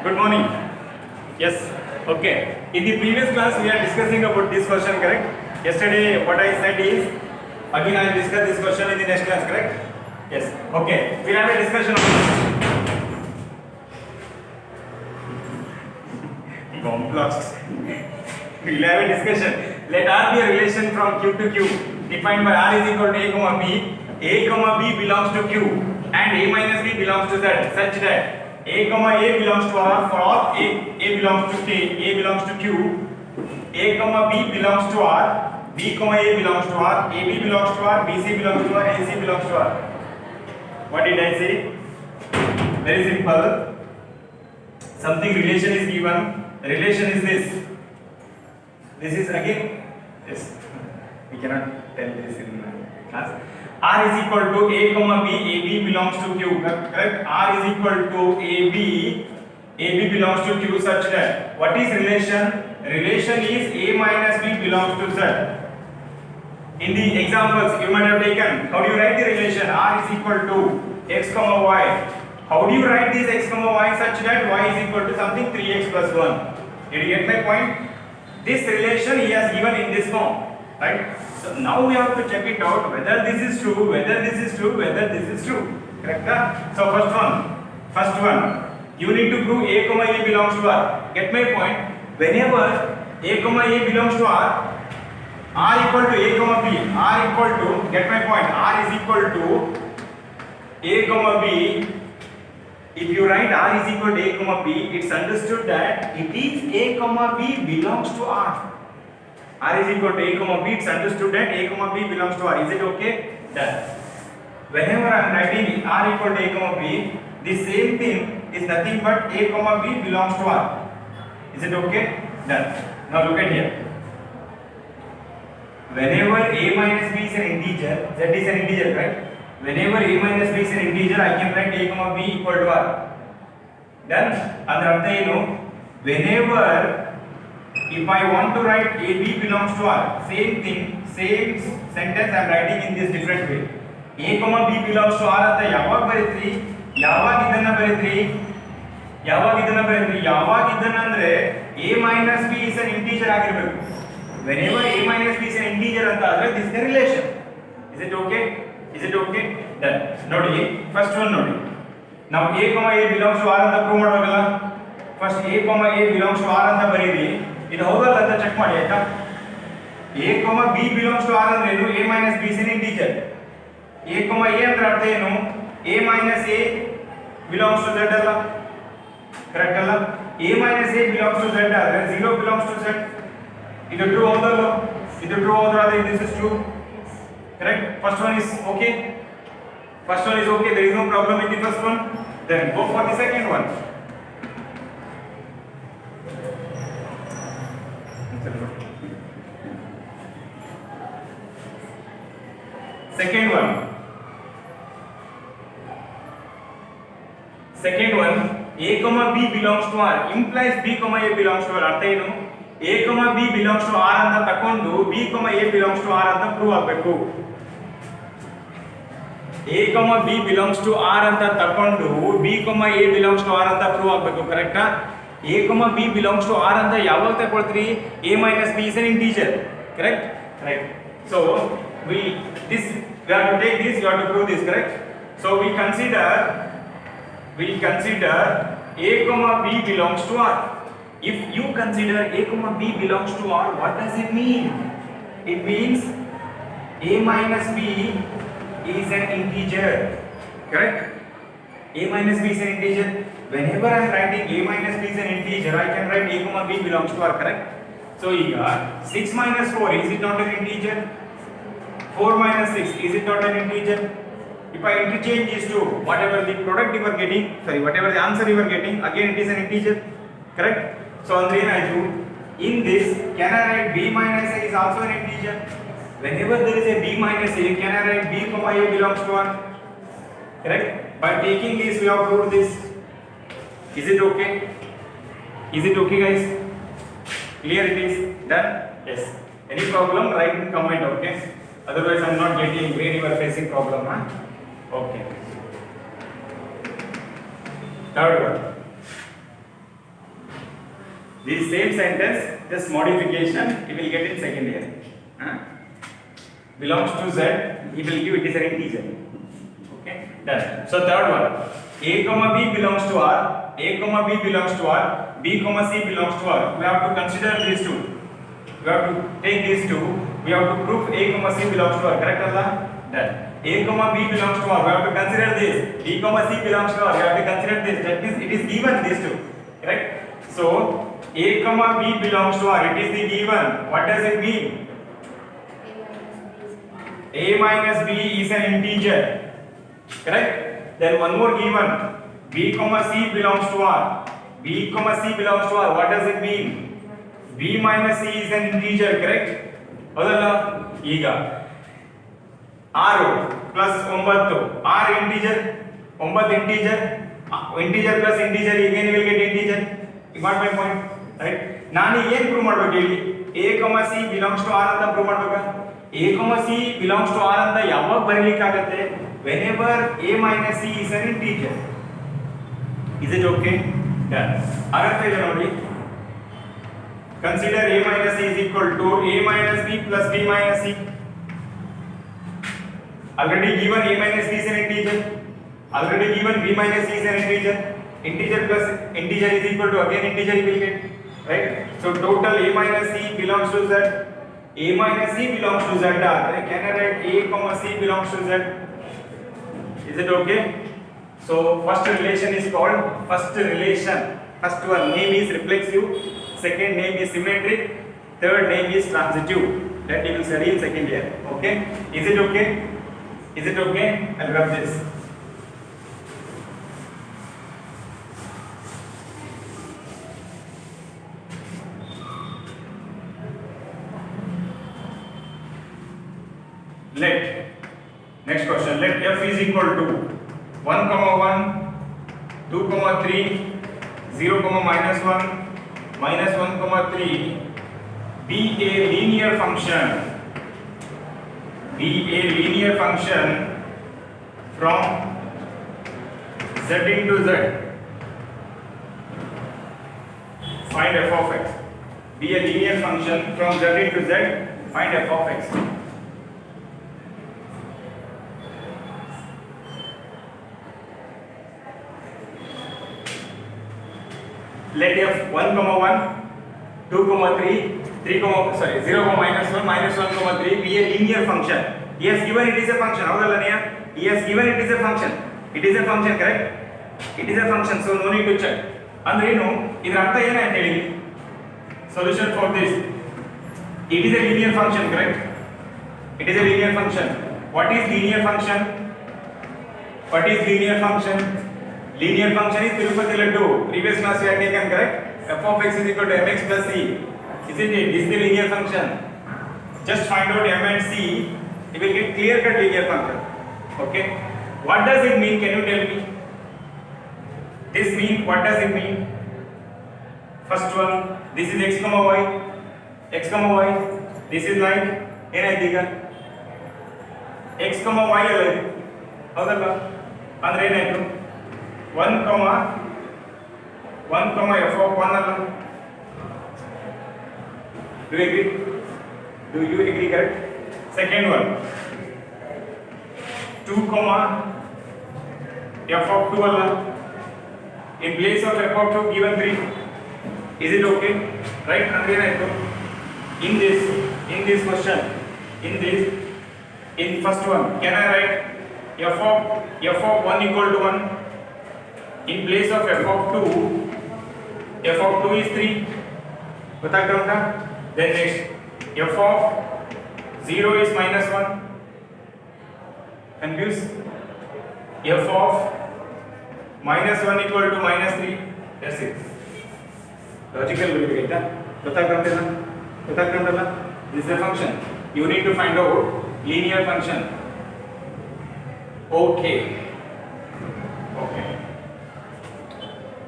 Good morning. Yes. Okay. In the previous class, we are discussing about this question, correct? Yesterday, what I said is, again I will discuss this question in the next class, correct? Yes. Okay. We'll have a discussion complex. We'll have a discussion. Let R be a relation from Q to Q, defined by R is equal to A comma B. A comma B belongs to Q, and A minus B belongs to Z, such that A comma A belongs to R for A belongs to K, A belongs to Q, A comma B belongs to R, B comma A belongs to R, AB belongs to R, BC belongs to R, AC belongs to R. What did I say? Very simple. Something relation is given. The relation is this. This is again, yes, we cannot tell this in class. R is equal to A comma B, AB belongs to Q, correct? R is equal to AB, AB belongs to Q such that, what is relation? Relation is A minus B belongs to Z. In the examples you might have taken, how do you write the relation? R is equal to X comma Y. How do you write this X comma Y such that Y is equal to something 3X plus 1? Did you get my point? This relation he has given in this form, right? So now we have to check it out whether this is true, whether this is true, whether this is true. Correct? So first one, you need to prove A comma A belongs to R. Get my point? Whenever A comma A belongs to R equal to A comma B, R equal to, get my point, R is equal to A comma B. If you write R is equal to A comma B, it's understood that it is A comma B belongs to R. R is equal to A comma B, it's understood that A comma B belongs to R. Is it okay? Done. Whenever I am writing R equal to A comma B, the same thing is nothing but A comma B belongs to R. Is it okay? Done. Now look at here. Whenever A minus B is an integer, Z is an integer, right? Whenever A minus B is an integer, I can write A comma B equal to R. Done? And whenever if I want to write AB belongs to R, same thing, same sentence I am writing in this different way. A comma B belongs to R ಅಂತ ಯಾವಾಗ ಬರೀತ್ರಿ? ಯಾವಾಗ ಇದನ್ನ ಬರೀತ್ರಿ? ಯಾವಾಗ ಇದನ್ನ ಅಂದ್ರೆ A minus B is an integer ಆಗಿರಬೇಕು. Whenever A minus B is an integer ಅಂತ ಆದ್ರೆ this is the relation. Is it okay? Is it okay? Done. ನೋಡಿ, first one ನೋಡಿ. ನಾವು A comma A belongs to R ಅಂತ prove ಮಾಡಬೇಕಲ್ಲ. First A comma A belongs to R ಅಂತ ಬರೀರಿ. ಇದು ಹೌದಲ್ಲ ಅಂತ ಚೆಕ್ ಮಾಡಿ ಆಯ್ತಾ? A comma B belongs to R ಅಂದ್ರೆ ಏನು? A minus B is an integer. A comma A ಅಂದ್ರೆ ಅರ್ಥ ಏನು? A minus A belongs to Z ಅಲ್ಲ? ಕರೆಕ್ಟ್ ಅಲ್ಲ? A minus A belongs to Z ಆದ್ರೆ 0 belongs to Z. ಇದು true ಹೌದಲ್ಲ? ಇದು ಟ್ರೂ ಹೋದ್ರೆ this is true. Correct? First one is okay. First one is okay. There is no problem in the first one. Then go for the second one. Second one, A comma B belongs to R implies B comma A belongs to R. ಅರ್ಥ ಏನು? A comma B belongs to R ಅಂತ ತಕೊಂಡು B comma A belongs to R ಅಂತ prove ಆಗಬೇಕು. A comma B belongs to R ಅಂತ ತಕೊಂಡು B comma A belongs to R ಅಂತ prove ಆಗಬೇಕು. ಕರೆಕ್ಟಾ? A comma B belongs to R ಅಂತ ಯಾವಾಗ ತಗೊಳ್ತೀರಿ? A minus B is an integer. Correct? Right. So we have to take this, you have to prove this, correct? So we consider A comma B belongs to R. If you consider A comma B belongs to R, what does it mean? It means A minus B is an integer. Correct? A minus B is an integer. Whenever I am writing A minus B is an integer, I can write A comma B belongs to R. Correct? So here 6 minus 4, is it not an integer? 4 minus 6, is it not an integer? If I interchange these two, whatever the product you are getting, whatever the answer you are getting, again it is an integer. Correct? So in this, can I write B minus A is also an integer? Whenever there is a B minus A, can I write B comma A belongs to R? Correct? By taking this, we have proved this. Is it okay? Is it okay, guys? Clear it is? Done? Yes. Any problem? Write in comment, okay? Otherwise, I am not getting where you are facing problem. Huh? Okay. Third one. This same sentence, just modification, he will get in second year. Belongs to Z, he will give it is an integer. Okay, done. So third one, A comma B belongs to R, A comma B belongs to R, B comma C belongs to R. We have to consider these two. We have to take these two. We have to prove A comma C belongs to R. Correct, Allah? Done. A comma B belongs to R. We have to consider this. B comma C belongs to R. We have to consider this. That means it is given these two. Correct? So A comma B belongs to R. It is the given. What does it mean? A minus B is an integer. Correct? Then one more given. B comma C belongs to R. B comma C belongs to R. What does it mean? B minus C is an integer. Correct? ಹೌದಲ್ಲ? ಈಗ 6 plus 9 R integer 9 integer plus integer again will get integer. You got my point, right? ನಾನು ಏನು prove ಮಾಡಬೇಕು ಹೇಳಿ? A C belongs to R ಅಂತ prove ಮಾಡಬೇಕಾ? A C belongs to R ಅಂತ ಯಾವಾಗ ಬರೀಲಿಕ್ಕೆ ಆಗುತ್ತೆ? Whenever A minus C is an integer. Is it okay? Done. ಅರ್ಥ ಇದೆ ನೋಡಿ. Consider A minus C is equal to A minus B plus B minus C. Already given A minus B is an integer. Already given B minus C is an integer. Integer plus integer is equal to again integer you will get. Right? So total A minus C belongs to Z. A minus C belongs to Z. Can I write A comma C belongs to Z? Is it okay? So first relation is called first relation. First one name is reflexive. Second name is symmetric, third name is transitive. That you will study in second year. Okay? Is it okay? Is it okay? I'll rub this. Let next question. Let f is equal to 1 comma 1, 2 comma 3, 0 comma minus 1. Minus 1 comma 3 be a linear function from Z into Z. Find f of x. Be a linear function from Z into Z. Find f of x. Let f 1 comma 1, 2 comma 3, 0 comma minus 1, minus 1 comma 3 be a linear function. He has given it is a function. How the He has given it is a function. It is a function, correct? It is a function, so no need to check. ಅಂದ್ರೆ ಏನು ಇದರ ಅರ್ಥ ಏನು ಅಂತ ಹೇಳಿ? Solution for this. It is a linear function, correct? It is a linear function. What is linear function? What is linear function? Linear function is Tirupati Laddu. Previous class we had taken, correct? F of x is equal to mx plus c. Isn't it? This is the linear function. Just find out m and c. You will get clear-cut linear function. Okay? What does it mean? Can you tell me? This mean, what does it mean? First one, this is x comma y. X comma y. This is like, ಏನಾಯ್ತು ಈಗ? x comma y ಅಲ್ಲ ಇದು. ಹೌದಲ್ಲ? ಅಂದ್ರೆ ಏನಾಯ್ತು? 1 comma f of 1 ಅಲ್ಲ. Do you agree? Do you agree, correct? Second one, 2 comma f of 2 ಅಲ್ಲ. In place of f of 2 given 3. Is it okay? Right? ಅಂದ್ರೆ ಏನಾಯ್ತು? In this question, in first one, can I write f of 1 equal to 1? In place of f of 2 is 3. ಗೊತ್ತಾಗ್ತಾ? Then next, f of 0 is minus 1. Confused? F of minus 1 equal to minus 3. That's it. Logical will be that. ಗೊತ್ತಾಗ್ತಂತಲ್ಲ? This is a function. You need to find out linear function. Okay.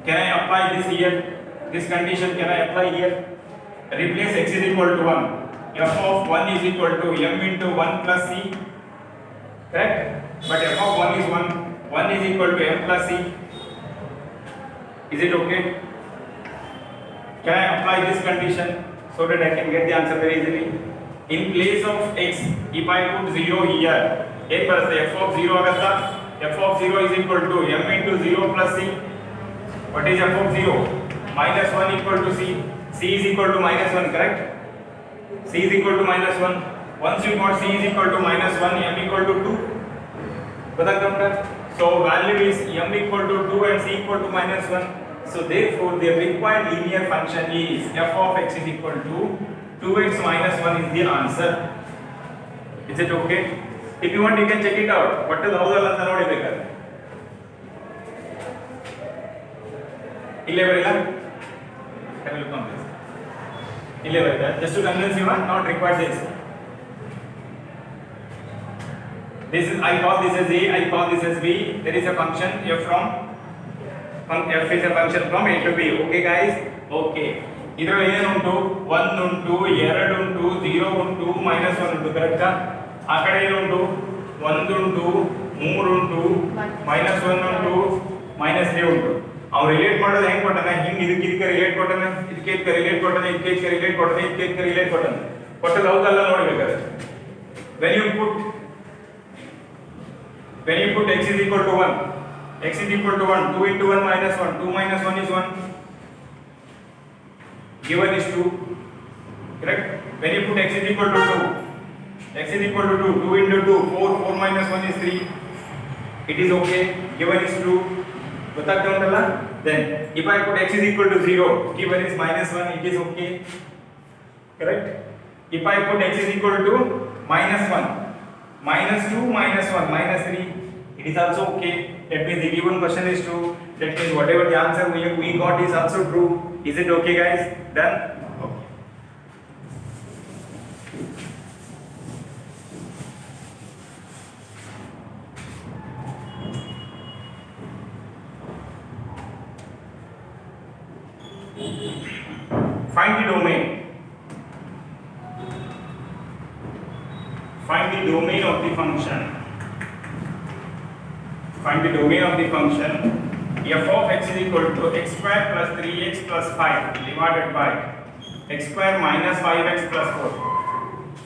Can I apply this here? This condition can I apply here? Replace x is equal to 1. F of 1 is equal to m into 1 plus c. Correct? But f of 1 is 1. 1 is equal to m plus c. Is it okay? can I apply this condition so that I can get the answer very easily? In place of x, if I put 0 here, ಏನು ಬರುತ್ತೆ f of 0 ಆಗುತ್ತಾ? f of 0 is equal to m into 0 plus c. What is f of 0? Minus 1 equal to c. c is equal to minus 1, correct? c is equal to minus 1. Once you got c is equal to minus 1, m equal to 2. बताता so value is m equal to 2 and c equal to minus 1. So therefore the required linear function is f of x is equal to 2x minus 1 is the answer. Is it okay? If you want you can check it out. What is ಹೌದಲ್ಲ ಅಂತ ನೋಡಿ ಬೇಕಾದ್ರೆ ಇಲ್ಲೇ ಬರಿಲ್ಲ can you look on this ಇಲ್ಲೇ ಬರಿಲ್ಲ just to convince you not required this is I call this as a I call this as b. There is a function f from f is a function from a to b. Okay guys, okay. ಇದರಲ್ಲಿ ಏನು ಉಂಟು 1 ಉಂಟು 2 ಉಂಟು 0 ಉಂಟು -1 ಉಂಟು ಕರೆಕ್ಟಾ? ಆ ಕಡೆ ಏನು ಉಂಟು 1 ಉಂಟು 3 ಉಂಟು -1 ಉಂಟು -3 ಉಂಟು. ಅವ್ರು ರಿಲೇಟ್ ಮಾಡೋದು ಹೆಂಗ್ ಕೊಟ್ಟಾನೆ? ಹಿಂಗ್ ಇದಕ್ಕೆ ರಿಲೇಟ್ ಕೊಟ್ಟಾನೆ, ಇದಕ್ಕೆ ರಿಲೇಟ್ ಕೊಟ್ಟಾನೆ, ಇದಕ್ಕೆ ರಿಲೇಟ್ ಕೊಟ್ಟಾನೆ, ಇದಕ್ಕೆ ರಿಲೇಟ್ ಕೊಟ್ಟಾನೆ. ಕೊಟ್ಟದ್ದು ಹೌದಲ್ಲ ನೋಡ್ಬೇಕಾದ್ರೆ when you put x is equal to 1, x is equal to 1, 2 into 1 minus 1, 2 minus 1 is 1, given is 2, correct? When you put x is equal to 2, x is equal to 2, 2 into 2, 4, 4 minus 1 is 3, it is okay, given is 2, ಗೊತ್ತಾಗ್ತಾ ಉಂಟಲ್ಲ? Then if I put x is equal to 0, given is minus 1, it is okay, correct? If I put x is equal to minus 1, minus 2, minus 1, minus 3, it is also okay. That means the given question is true. That means whatever the answer we got is also true. Is it okay guys? Done? Okay. Find the domain. Find the domain of the function. Find the domain of the function f of x is equal to x square plus 3x plus 5 divided by x square minus 5x plus 4.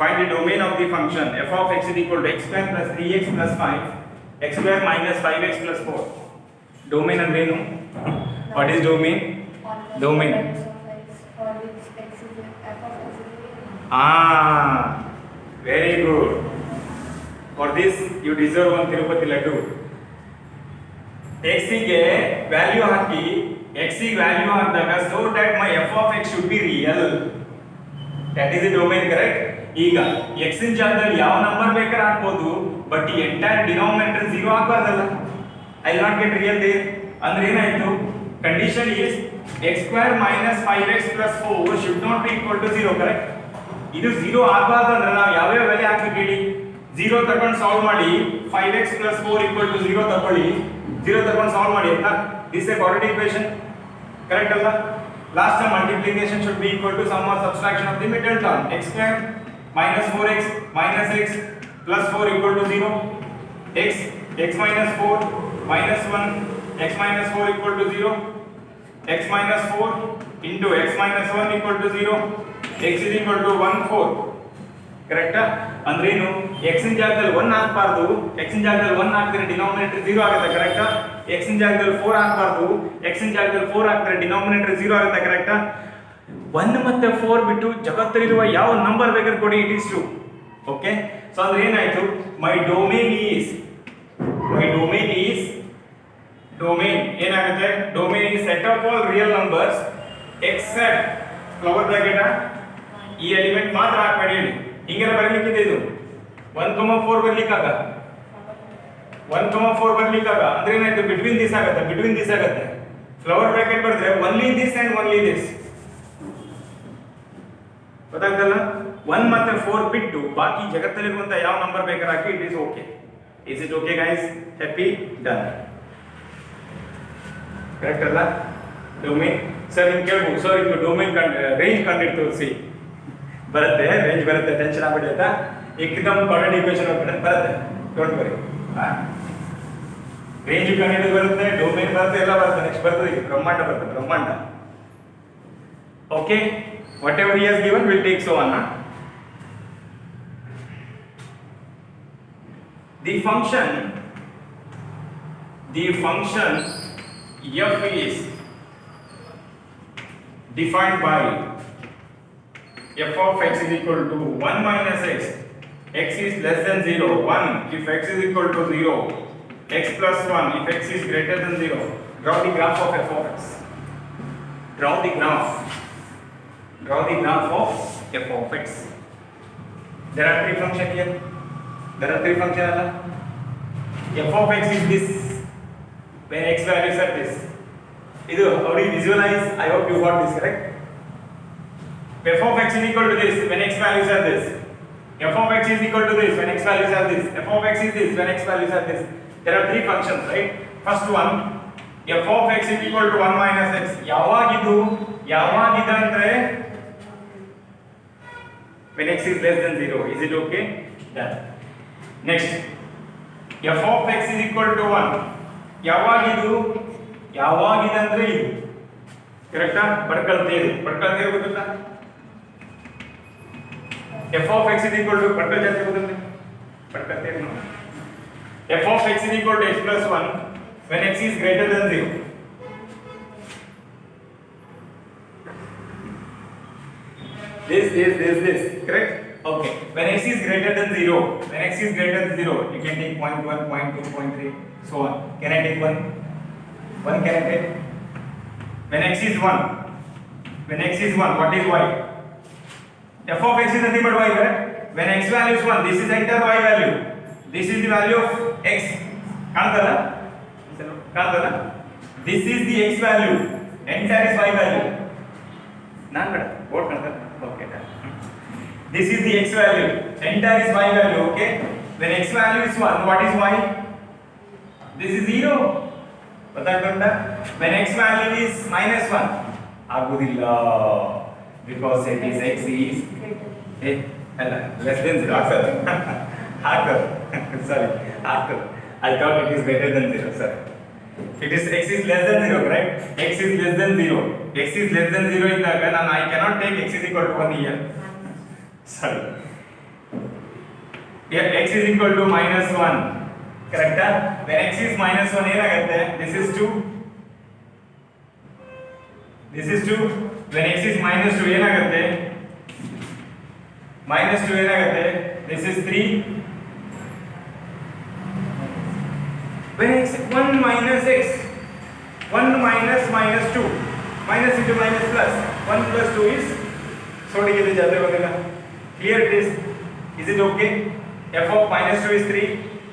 Find the domain of the function f of x is equal to x square plus 3x plus 5 x square minus 5x plus 4. Domain ಅಂದ್ರೇನು? What is domain? Domain. Very good. For this you deserve one Tirupati laddu. x ಗೆ value ಹಾಕಿ x ಗೆ value ಹಾಕಿದಾಗ so that my f of x should be real. That is the domain, correct? ಈಗ x ಇನ್ ಜಾಗದಲ್ಲಿ ಯಾವ number ಬೇಕಾದ್ರೆ ಹಾಕಬಹುದು, but ಈ entire denominator 0 ಆಗಬಾರ್ದಲ್ಲ. I will not get real there. ಅಂದ್ರೆ ಏನಾಯ್ತು? Condition is x square minus 5x plus 4 should not be equal to 0, correct? ಇದು 0 ಆಗಬಾರ್ದು ಅಂದ್ರೆ ನಾವು ಯಾವ ಯಾವ ವ್ಯಾಲ್ಯೂ ಹಾಕಿ ಹೇಳಿ? 0 ತಗೊಂಡು ಸಾಲ್ವ್ ಮಾಡಿ 5x plus 4 equal to 0 ತಗೊಳ್ಳಿ, 0 ತಗೊಂಡು ಸಾಲ್ವ್ ಮಾಡಿ ಅಂತ. This is a quadratic equation, correct ಅಲ್ಲ? Last term multiplication should be equal to sum or subtraction of the middle term. X square minus 4x minus x plus 4 equal to 0. x minus 4 minus 1 x minus 4 equal to 0. x minus 4 into x minus 1 equal to 0. x is equal to 1 4. ಕರೆಕ್ಟಾ? ಅಂದ್ರೇನು? x ಇನ್ ಜಾಗದಲ್ಲಿ 1 ಹಾಕಬಾರ್ದು, x ಇನ್ ಜಾಗದಲ್ಲಿ 1 ಹಾಕಿದ್ರೆ denominator 0 ಆಗುತ್ತೆ, ಕರೆಕ್ಟಾ? x ಇನ್ ಜಾಗದಲ್ಲಿ 4 ಹಾಕಬಾರ್ದು, x ಇನ್ ಜಾಗದಲ್ಲಿ 4 ಹಾಕಿದ್ರೆ ಡಿನಾಮಿನೇಟರ್ 0 ಆಗುತ್ತೆ, ಕರೆಕ್ಟಾ? 1 ಮತ್ತೆ 4 ಬಿಟ್ಟು ಜಗತ್ತಲ್ಲಿರುವ ಯಾವ ನಂಬರ್ ಬೇಕಾದ್ರೆ ಕೊಡಿ, it is true. Okay, so ಅಂದ್ರೆ ಏನಾಯ್ತು? ಮೈ ಡೊಮೇನ್ ಏನಾಗುತ್ತೆ? Domain is set of all real numbers except flower bracket ಈ ಎಲಿಮೆಂಟ್ ಮಾತ್ರ ಹಾಕಬೇಡಿ ಹೇಳಿ. ಹಿಂಗೆಲ್ಲ ಬರಲಿಕ್ಕಿದೆ ಇದು 1,4 ಬರ್ಲಿಕ್ಕಾಗ 1,4 ಬರ್ಲಿಕ್ಕಾಗ ಅಂದ್ರೆ ಏನಾಯ್ತು? ಬಿಟ್ವೀನ್ ದಿಸ್ ಆಗುತ್ತೆ. ಫ್ಲವರ್ ಬ್ರಾಕೆಟ್ ಬರೆದ್ರೆ only this and only this. ಗೊತ್ತಾಗ್ತಲ್ಲ? 1 ಮತ್ತೆ 4 ಬಿಟ್ಟು ಬಾಕಿ ಜಗತ್ತಲ್ಲಿರುವಂತ ಯಾವ ನಂಬರ್ ಬೇಕಾದ್ರೆ ಹಾಕಿ, it is okay. Is it okay guys? Happy? Done. Correct ಅಲ್ಲ? ಡೊಮೇನ್ ಸರ್ ನಿಮ್ಗೆ ಕೇಳ್ಬೋದು, ಸರ್ ಇದು ಡೊಮೇನ್ ರೇಂಜ್ ಕಂಡಿಟ್ಟು ತೋರಿಸಿ. ಬರುತ್ತೆ, ರೇಂಜ್ ಬರುತ್ತೆ, ಟೆನ್ಷನ್ ಆಗ್ಬಿಡಿ ಆಯ್ತಾ? ಏಕದಮ್ ಕ್ವಾಡ್ರಾಟಿಕ್ ಈಕ್ವೇಷನ್ ಬರುತ್ತೆ, ಡೋಂಟ್ ವರಿ. ರೇಂಜ್ ಕಂಡಿದ್ದು ಬರುತ್ತೆ, ಡೊಮೇನ್ ಬರುತ್ತೆ, ಎಲ್ಲ ಬರುತ್ತೆ. ನೆಕ್ಸ್ಟ್ ಬರ್ತದೆ ಈಗ ಬ್ರಹ್ಮಾಂಡ ಬರುತ್ತೆ. ಬ್ರಹ್ಮಾಂಡ Okay, whatever he has given, we'll take so on. Huh? The function f is defined by f of x is equal to 1 minus x is less than 0, 1 if x is equal to 0, x plus 1 if x is greater than 0. Draw the graph of f of x. Draw the graph of f of x. There are three functions here. F of x is this when x values are this. How do you visualize? I hope you got this correct. F of x is equal to this when x values are this. F of x is equal to this when x values are this. F of x is this when x values are this. There are three functions, right? First one, f of x is equal to 1 minus x. ಯಾವಾಗಿದು ಅಂದ್ರೆ when x is less than 0. Is it okay? Done. Next, f of x is equal to 1. ಯಾವಾಗಿದೆ ಅಂದ್ರೆ ಇದು. ಕರೆಕ್ಟಾ? ಬಡ್ಕಳ್ತೇ ಗೊತ್ತಾ? f of x is equal to Badkal ಜಾತಿ ಗೊತ್ತಂತೆ. ಬಡ್ಕಳ್ತೇ ನೋಡಿ. f of x is equal to x plus 1 when x is greater than 0. This, correct? Okay. When x is greater than 0, you can take 0.1, 0.2, 0.3, so on. Can I take 1? 1 can I take? When x is 1, what is y? F of x is nothing but y, correct? When x value is 1, this is entire y value. This is the value of x. Kantala? This is the x value. Entire is y value. What kantala? Okay, done. This is the x value. Entire is y value. Okay. When x value is 1, what is y? This is 0. When x value is minus 1, agudilla because it is x is less than 0. Sorry. I thought it is greater than 0. Sorry. It is x is less than 0, right? X is less than 0. X is less than 0 in the and I cannot take x is equal to 1 here. Sorry. Here x is equal to minus 1. Correct? When x is minus 1, this is 2. When x is minus 2, this is 3. When x 1 minus x, 1 minus minus 2, minus into minus plus, 1 plus 2 is, clear it is. Is it okay? F of minus 2 is 3,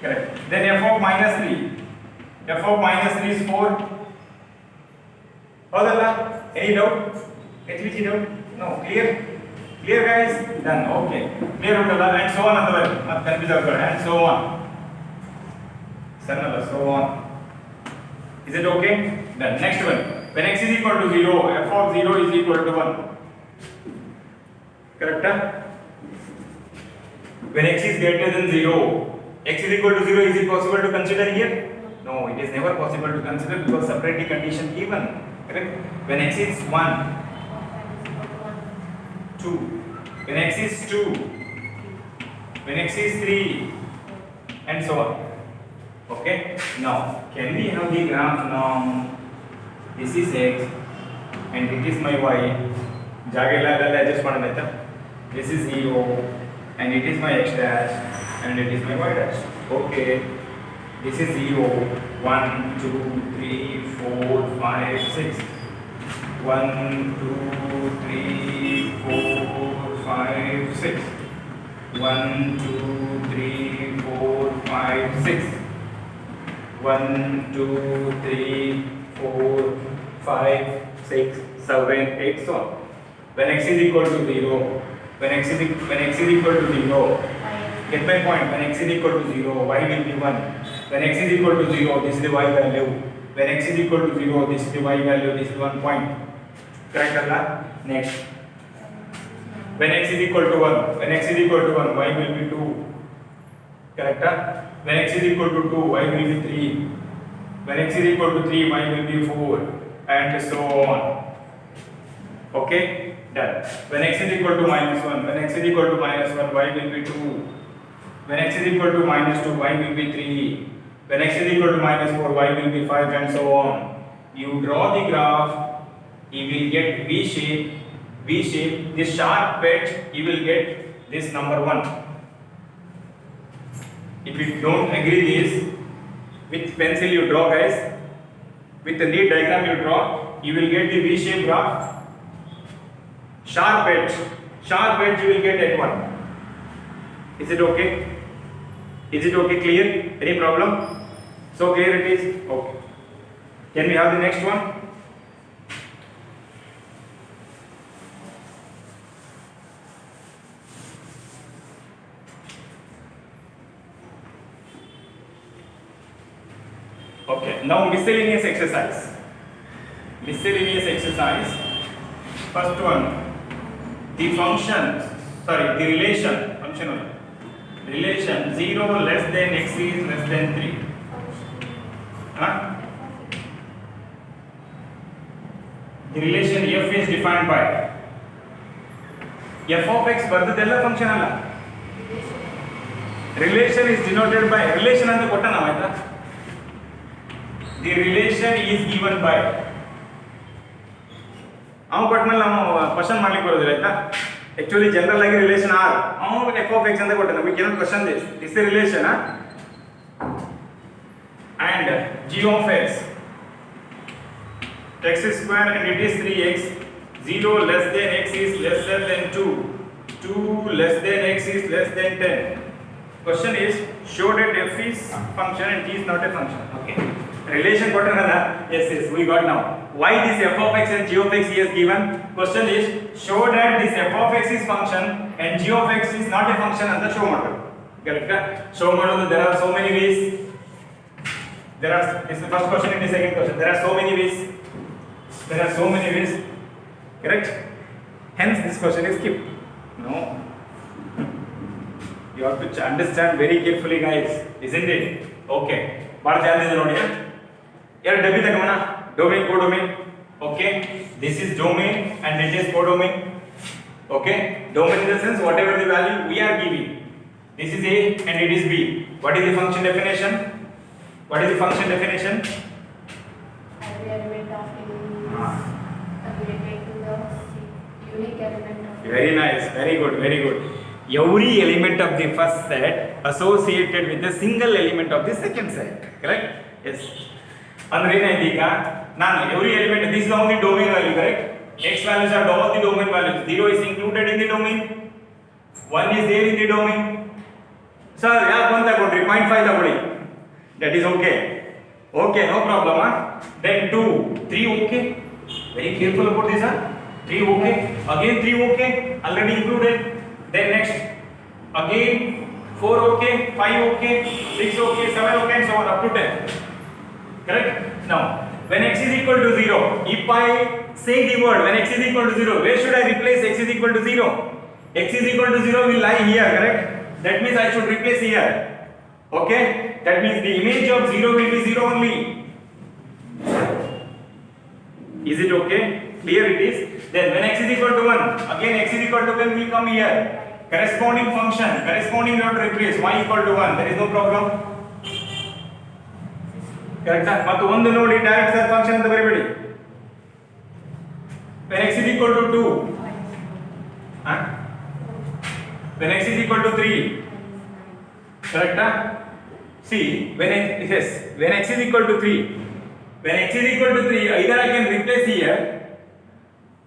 correct. Then f of minus 3 is 4. Any doubt? HVG doubt? No, clear guys? Done, okay. Clear and so on, and so on. So on. Is it okay? Then next one. When x is equal to 0, f of 0 is equal to 1. Correct? When x is greater than 0, x is equal to 0, is it possible to consider here? No, it is never possible to consider because separately condition given. Correct? When x is 1, 2. When x is 2, when x is 3, and so on. Okay, now can we have the graph now? This is x and it is my y. Just this is 0 and it is my x dash and it is my y dash. Okay, this is 0, 1, 2, 3, 4, 5, 6. 1, 2, 3, 4, 5, 6. 1, 2, 3, 4, 5, 6. 1, 2, 3, 4, 5, 6, 7, 8, so on. When x is equal to 0, when x is equal to 0, get my point. When x is equal to 0, y will be 1. When x is equal to 0, this is the y value. When x is equal to 0, this is the y value. This is 1 point. Correct, Allah? Next. When x is equal to 1, y will be 2. Correct? When x is equal to 2, y will be 3. When x is equal to 3, y will be 4, and so on. Okay, done. When x is equal to minus 1, when x is equal to minus 1, y will be 2. When x is equal to minus 2, y will be 3. When x is equal to minus 4, y will be 5, and so on. You draw the graph, you will get V shape. This sharp edge, you will get this number 1. If you don't agree this, with pencil you draw, guys. With the neat diagram you draw, you will get the V shape graph. Sharp edge you will get at 1. Is it okay? Is it okay? Clear? Any problem? So clear it is? Okay. Can we have the next one? Okay, now miscellaneous exercise. First one, the relation 0 less than x is less than 3. The relation f is defined by f of x bardadella function alla. Relation is denoted by relation anta kottana aita. The relation is given by ನಾವು ಕೊಟ್ಟ ಮೇಲೆ ನಾವು question ಮಾಡ್ಲಿಕ್ಕೆ ಬರೋದಿಲ್ಲ ಆಯ್ತಾ. Actually general ಆಗಿ relation R ಅವನು F of X ಅಂತ ಕೊಟ್ಟ, ನಮಗೆ ಏನೋ question this relation and g of x square and it is 3x, 0 less than x is lesser than 2 less than x is less than 10. Question is, show that f is function and g is not a function. Okay, relation kottana. Yes, we got now. Why this f of x and g of x he has given? Question is, show that this f of x is function and g of x is not a function anta show madodu. Correct? Show madodu, there are so many ways. This is the first question and the second question. There are so many ways. Correct? Hence this question is skipped. No. You have to understand very carefully, guys. Isn't it? Okay. Baad dhyan dide nodi. Yar W tagamana. Domain, codomain. Okay. This is domain and it is codomain. Okay. Domain in the sense whatever the value we are giving. This is A and it is B. What is the function definition? Every element of related to the unique element of. Very nice. Very good. Every element of the first set associated with a single element of the second set. Correct? Yes. Andre enayti ಈಗ ನಾನು every element, this is only domain value, correct? X values are all the domain values. 0 is included in the domain, 1 is there in the domain. Sir, ಯಾಕೆ ಅಂತ ಕೊಡ್ರಿ 0.5 ತಗೊಳ್ಳಿ. That is okay. Okay, no problem. Then 2, 3 okay. Very careful about this. 3 okay. Again 3 okay. Already included. Then next. Again 4 okay. 5 okay. 6 okay. 7 okay. And so on up to 10. Correct? Now, when x is equal to 0, if I say the word when x is equal to 0, where should I replace x is equal to 0? X is equal to 0 will lie here, correct? That means I should replace here. Okay? That means the image of 0 will be 0 only. Is it okay? Clear it is. Then when x is equal to 1, again x is equal to 1 will come here. Corresponding function, corresponding not replace, y equal to 1. There is no problem. Correct? But ಒಂದು ನೋಡಿ direct set function ಅಂತ ಬರಿಬೇಡಿ. When x is equal to 2, when x is equal to 3, correct? See, when x is equal to 3, either I can replace here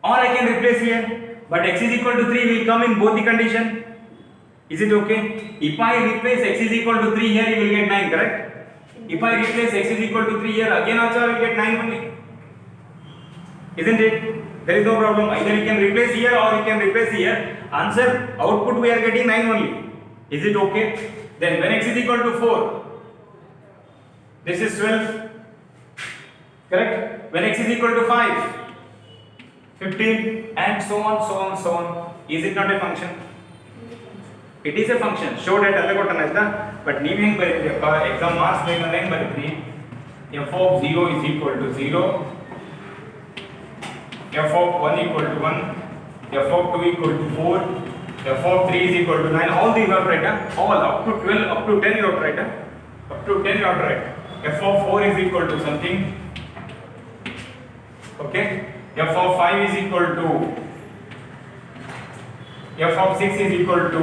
or I can replace here, but x is equal to 3 will come in both the condition. Is it okay? If I replace x is equal to 3 here, you will get 9, correct? If I replace x is equal to 3 here, again also I will get 9 only. Isn't it? There is no problem. Either you can replace here or you can replace here. Answer, output we are getting 9 only. Is it okay? Then when x is equal to 4, this is 12. Correct? When x is equal to 5, 15, and so on. Is it not a function? It is a function. Show that alla kottana aita. But ನೀವು ಹೆಂಗೆ ಬರೀತೀರಪ್ಪ, exam marks ಬೇಕಂದ್ರೆ ಹೆಂಗೆ ಬರೀತೀರಿ? f of 0 is equal to 0. f of 1 equal to 1, f of 2 equal to 4, f of 3 is equal to 9. All these are right, all up to 12, up to 10 you have to write, up to 10 you have to write. F of 4 is equal to something, okay, f of 5 is equal to, f of 6 is equal to,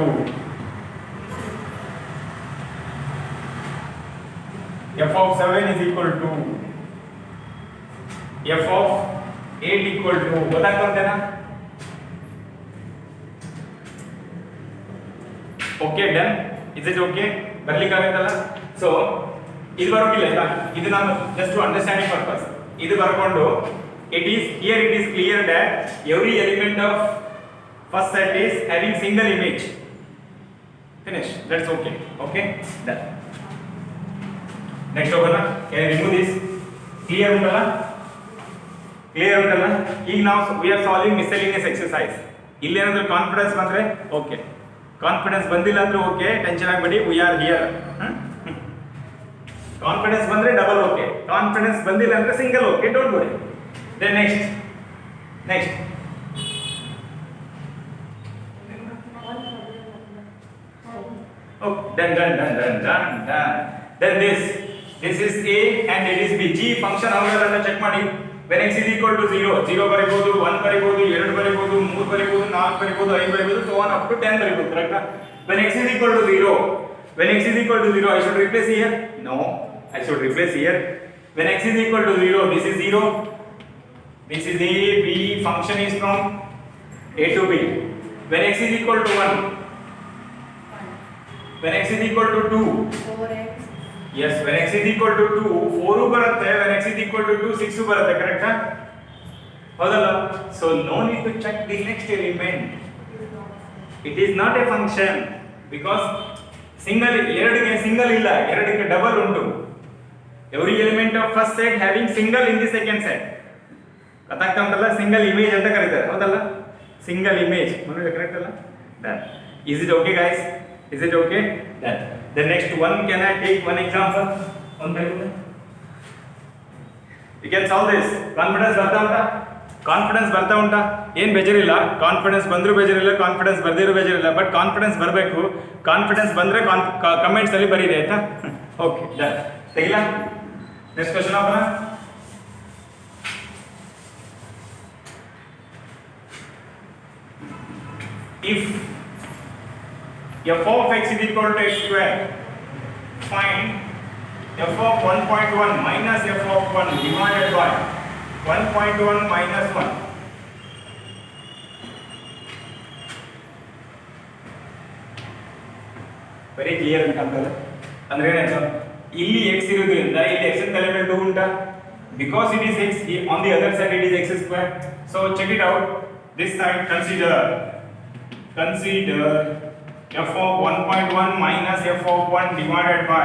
f of 7 is equal to, f of 8 equal to, ಗೊತ್ತಾಗ್ತದೆ ನಾ? Okay done. Is it okay? ಬರ್ಲಿಕ್ಕಾಗತ್ತಲ್ಲ? So ಇದು ಬರೋಕಿಲ್ಲ ಆಯ್ತಾ? ಇದು ನಾನು just to understanding purpose ಇದು ಬರ್ಕೊಂಡು it is clear that every element of first set is having single image. Finish. That's okay. Okay, done. Next ಹೋಗೋಣ. Can I remove this? Clear ಉಂಟಲ್ಲ? Clear ಉಂಟಲ್ಲ? ಈಗ ನಾವು we are solving miscellaneous exercise. ಇಲ್ಲಿ ಏನಾದರೂ confidence ಬಂದ್ರೆ okay, confidence ಬಂದಿಲ್ಲ ಅಂದ್ರೆ ಓಕೆ, ಟೆನ್ಷನ್ ಆಗಬೇಡಿ, we are here. ಕಾನ್ಫಿಡೆನ್ಸ್ ಬಂದ್ರೆ ಡಬಲ್ ಓಕೆ, ಕಾನ್ಫಿಡೆನ್ಸ್ ಬಂದಿಲ್ಲ ಅಂದ್ರೆ single okay, don't worry. Then next. Oh, done. Then this is A and it is B. G function ಅವುಗಳನ್ನು ಚೆಕ್ ಮಾಡಿ. When x is equal to 0 ಬರೀಬಹುದು, 1 ಬರೀಬಹುದು, 2 ಬರೀಬಹುದು, 3 ಬರೀಬಹುದು, 4 ಬರೀಬಹುದು, 5 ಬರೀಬಹುದು, so on up to 10 ಬರೀಬಹುದು. ಕರೆಕ್ಟಾ? When x is equal to 0, I should replace here? No, I should replace here. When x is equal to 0, this is 0. This is A, B, function is from A to B. When x is equal to 1, when x is equal to 2, 4x. Yes, when x is equal to 2, 4 ಬರುತ್ತೆ, when x is equal to 2, 6 ಬರುತ್ತೆ, ಕರೆಕ್ಟಾ? ಹೌದಲ್ಲ? So no need to check the next element. It is not a function because ಎರಡಿಗೆ single ಇಲ್ಲ, ಎರಡಕ್ಕೆ double ಉಂಟು. Every element of first set having single in the second set. ಗೊತ್ತಾಗ್ತಾ ಉಂಟಲ್ಲ? Single image ಅಂತ ಕರೀತಾರೆ, ಹೌದಲ್ಲ? ಸಿಂಗಲ್ ಇಮೇಜ್ ಕರೆಕ್ಟ್ ಅಲ್ಲ? Done. Is it okay guys? Is it okay? Done. The next one, can I take one example? One by one. You can solve this. Confidence ಬರ್ತಾ ಉಂಟಾ? ಏನು ಬೇಜಾರಿಲ್ಲ, ಕಾನ್ಫಿಡೆನ್ಸ್ ಬಂದರೂ ಬೇಜಾರಿಲ್ಲ, ಕಾನ್ಫಿಡೆನ್ಸ್ ಬರ್ದಿರೋ ಬೇಜಾರಿಲ್ಲ, ಬಟ್ ಕಾನ್ಫಿಡೆನ್ಸ್ ಬರಬೇಕು. ಕಾನ್ಫಿಡೆನ್ಸ್ ಬಂದರೆ ಕಮೆಂಟ್ಸ್ ಅಲ್ಲಿ ಬರೀರಿ ಆಯ್ತಾ? Okay done. ತೆಗಿಲ್ಲ? ನೆಕ್ಸ್ಟ್ ಕ್ವೆಶ್ಚನ್ ಹೋಗೋಣ. If f of x is equal to x square, find f of 1.1 minus f of 1 divided by 1.1 minus 1. Very clear ಅಂತಂದ್ರೆ ಅಂದ್ರೆ ಏನಾಯ್ತು? ಇಲ್ಲಿ x ಇರೋದ್ರಿಂದ ಇಲ್ಲಿ x ನ ಎಲಿಮೆಂಟ್ ಉಂಟಾ? Because it is x, on the other side it is x square. So check it out. This side consider f of 1.1 minus f of 1 divided by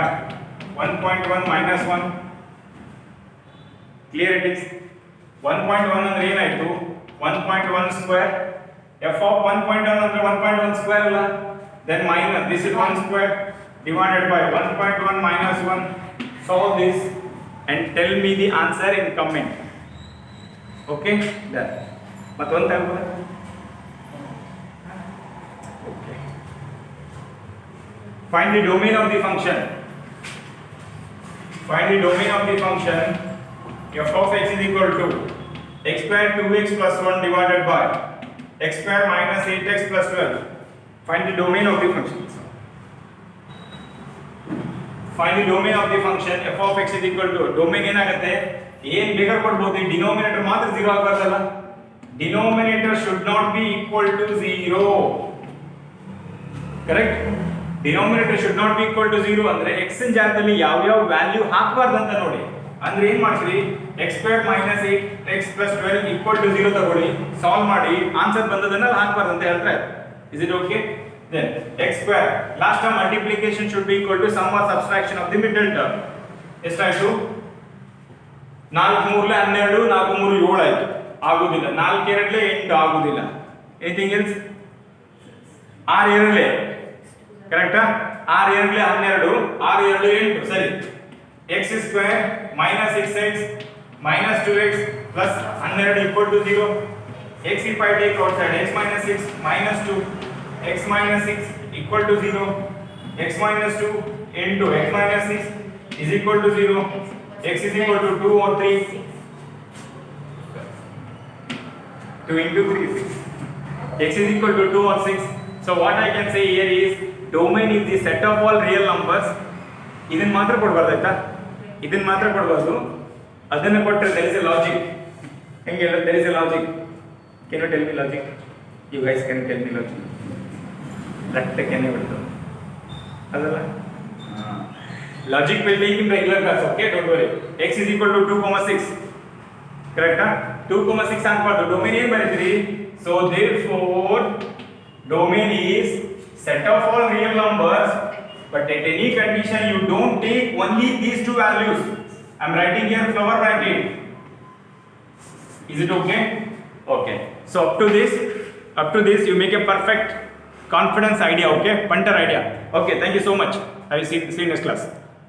1.1 minus 1. Clear it is? 1.1 ಅಂದ್ರೆ ಏನಾಯ್ತು? 1.1 square. f of 1.1 ಅಂದ್ರೆ 1.1 square ಅಲ್ಲ? Then minus this is 1 square divided by 1.1 minus 1. Solve this and tell me the answer in comment. Okay? Done. ಮತ್ತೊಂದು ತಗೊಳ್ಳಿ. Find the domain of the function. Find the domain of the function f of x is equal to x square 2x plus 1 divided by x square minus 8x plus 12. Find the domain of the function. Find the domain of the function f of x is equal to domain ಏನಾಗುತ್ತೆ? ಏನು ಬೇಕಾದ್ರೂ ಕೊಡ್ಬೋದು, ಈ denominator ಮಾತ್ರ 0 ಆಗಬಾರ್ದಲ್ಲ? Denominator should not be equal to 0. Correct? Denominator should not be equal to 0 ಅಂದ್ರೆ x ನ ಜಾಗದಲ್ಲಿ ಯಾವ ವ್ಯಾಲ್ಯೂ ಹಾಕಬಾರ್ದು ಅಂತ ನೋಡಿ. ಅಂದ್ರೆ ಏನು ಮಾಡ್ತೀರಿ? x square minus 8x plus 12 equal to 0 ತಗೊಳ್ಳಿ, ಸಾಲ್ವ್ ಮಾಡಿ, ಆನ್ಸರ್ ಬಂದದನ್ನ ಹಾಕಬಾರ್ದು ಅಂತ ಹೇಳ್ತಾರೆ. Is it okay? Then x square last term multiplication should be equal to sum or subtraction of the middle term. ಎಷ್ಟಾಯ್ತು? 4 3 12, 4 3 7 ಆಯ್ತು. ಆಗುದಿಲ್ಲ. 4 2 8 ಆಗುದಿಲ್ಲ. Anything else? 6 2 ಕರೆಕ್ಟಾ? 6 2 12, 6 2 8 ಸರಿ. x square minus 6x minus 2x plus 12 equal to 0. X if I take outside, x minus 6 minus 2, x minus 6 equal to 0. X minus 2 into x minus 6 is equal to 0. X is equal to 2 or 3. 2 into 3 is 6. X is equal to 2 or 6. So what I can say here is domain is the set of all real numbers. ಇದನ್ನ ಮಾತ್ರ ಕೊಡಬಾರ್ದು ಆಯ್ತಾ, ಇದನ್ನ ಮಾತ್ರ ಕೊಡಬಾರ್ದು, ಅದನ್ನ ಕೊಟ್ಟರೆ there is a logic. ಹೆಂಗೆ ಹೇಳೋದು, there is a logic. Can you tell me logic? You guys can tell me logic. ರಟ್ಟೆನೆ ಬಿಡ್ತು ಅದಲ್ಲ. Logic will take in regular class, okay, don't worry. X is equal to 2, 6. Correct? 2, 6 ಅನ್ಕೊಂಡು domain ಏನು ಬರೀತೀರಿ? So therefore domain is set of all real numbers, but at any condition you don't take only these two values. I'm writing here flower bracket. Is it okay? Okay. So up to this you make a perfect confidence idea, okay? Punter idea. Okay, thank you so much. I will see you next class.